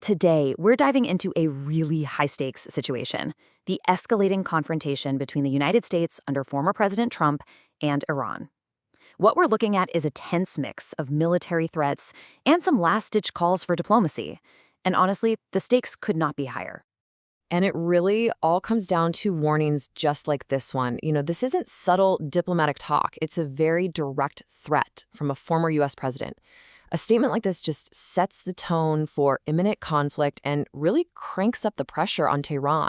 Today, we're diving into a really high-stakes situation, the escalating confrontation between the United States under former President Trump and Iran. What we're looking at is a tense mix of military threats and some last-ditch calls for diplomacy. And honestly, the stakes could not be higher. And it really all comes down to warnings just like this one. This isn't subtle diplomatic talk. It's a very direct threat from a former U.S. president. A statement like this just sets the tone for imminent conflict and really cranks up the pressure on Tehran.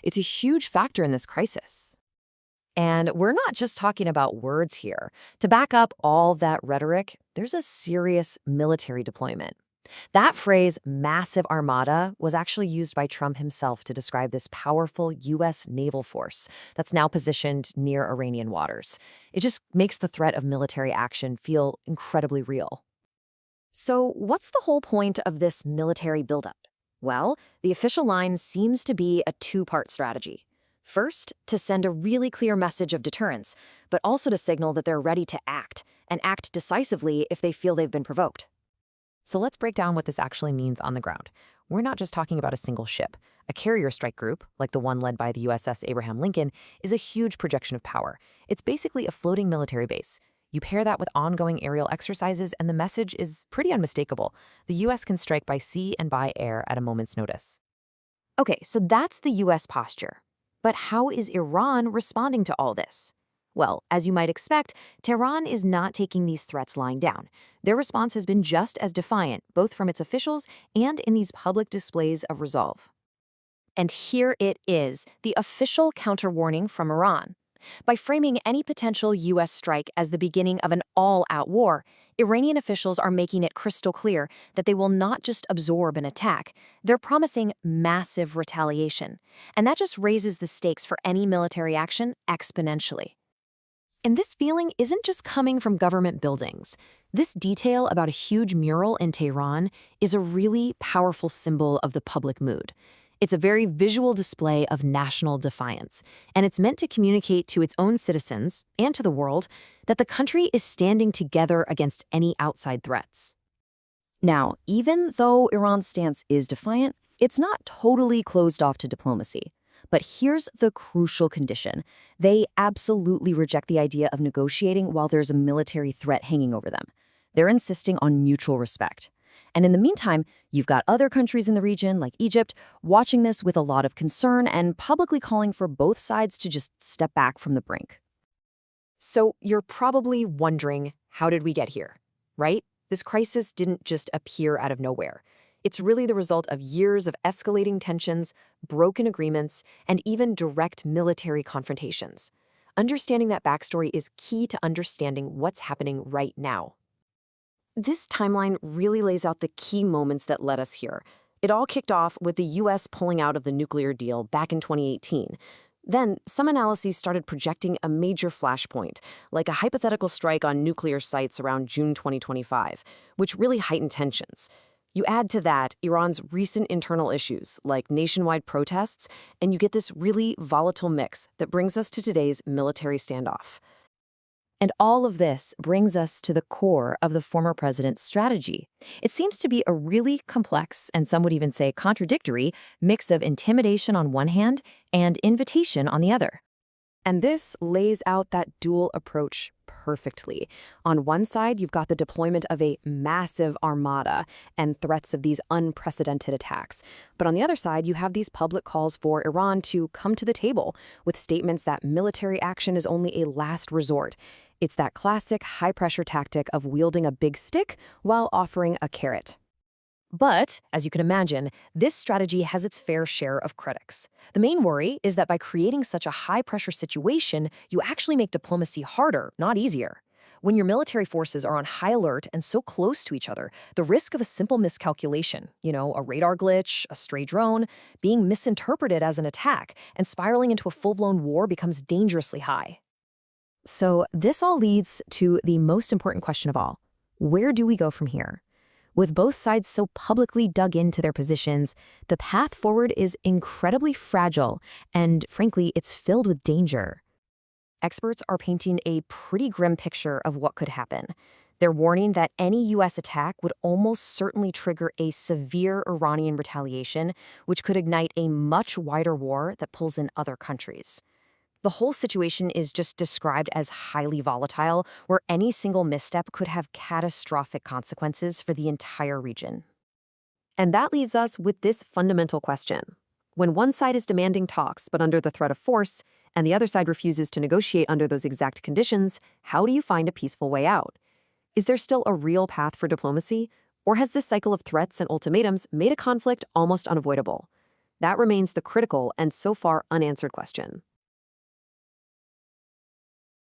It's a huge factor in this crisis. And we're not just talking about words here. To back up all that rhetoric, there's a serious military deployment. That phrase, massive armada, was actually used by Trump himself to describe this powerful U.S. naval force that's now positioned near Iranian waters. It just makes the threat of military action feel incredibly real. So what's the whole point of this military buildup? Well, the official line seems to be a two-part strategy. First, to send a really clear message of deterrence, but also to signal that they're ready to act, and act decisively if they feel they've been provoked. So let's break down what this actually means on the ground. We're not just talking about a single ship. A carrier strike group, like the one led by the USS Abraham Lincoln, is a huge projection of power. It's basically a floating military base. You pair that with ongoing aerial exercises, and the message is pretty unmistakable. The U.S. can strike by sea and by air at a moment's notice. Okay, so that's the U.S. posture. But how is Iran responding to all this? Well, as you might expect, Tehran is not taking these threats lying down. Their response has been just as defiant, both from its officials and in these public displays of resolve. And here it is, the official counter-warning from Iran. By framing any potential U.S. strike as the beginning of an all-out war, Iranian officials are making it crystal clear that they will not just absorb an attack, they're promising massive retaliation. And that just raises the stakes for any military action exponentially. And this feeling isn't just coming from government buildings. This detail about a huge mural in Tehran is a really powerful symbol of the public mood. It's a very visual display of national defiance, and it's meant to communicate to its own citizens and to the world that the country is standing together against any outside threats. Now, even though Iran's stance is defiant, it's not totally closed off to diplomacy. But here's the crucial condition. They absolutely reject the idea of negotiating while there's a military threat hanging over them. They're insisting on mutual respect. And in the meantime, you've got other countries in the region, like Egypt, watching this with a lot of concern and publicly calling for both sides to just step back from the brink. So you're probably wondering, how did we get here, right? This crisis didn't just appear out of nowhere. It's really the result of years of escalating tensions, broken agreements, and even direct military confrontations. Understanding that backstory is key to understanding what's happening right now. This timeline really lays out the key moments that led us here. It all kicked off with the U.S. pulling out of the nuclear deal back in 2018. Then, some analyses started projecting a major flashpoint, like a hypothetical strike on nuclear sites around June 2025, which really heightened tensions. You add to that Iran's recent internal issues, like nationwide protests, and you get this really volatile mix that brings us to today's military standoff. And all of this brings us to the core of the former president's strategy. It seems to be a really complex, and some would even say contradictory, mix of intimidation on one hand and invitation on the other. And this lays out that dual approach perfectly. On one side, you've got the deployment of a massive armada and threats of these unprecedented attacks. But on the other side, you have these public calls for Iran to come to the table with statements that military action is only a last resort. It's that classic high-pressure tactic of wielding a big stick while offering a carrot. But, as you can imagine, this strategy has its fair share of critics. The main worry is that by creating such a high-pressure situation, you actually make diplomacy harder, not easier. When your military forces are on high alert and so close to each other, the risk of a simple miscalculation, a radar glitch, a stray drone, being misinterpreted as an attack, and spiraling into a full-blown war becomes dangerously high. So this all leads to the most important question of all. Where do we go from here? With both sides so publicly dug into their positions, the path forward is incredibly fragile, and frankly, it's filled with danger. Experts are painting a pretty grim picture of what could happen. They're warning that any U.S. attack would almost certainly trigger a severe Iranian retaliation, which could ignite a much wider war that pulls in other countries. The whole situation is just described as highly volatile, where any single misstep could have catastrophic consequences for the entire region. And that leaves us with this fundamental question. When one side is demanding talks but under the threat of force, and the other side refuses to negotiate under those exact conditions, how do you find a peaceful way out? Is there still a real path for diplomacy, or has this cycle of threats and ultimatums made a conflict almost unavoidable? That remains the critical and so far unanswered question.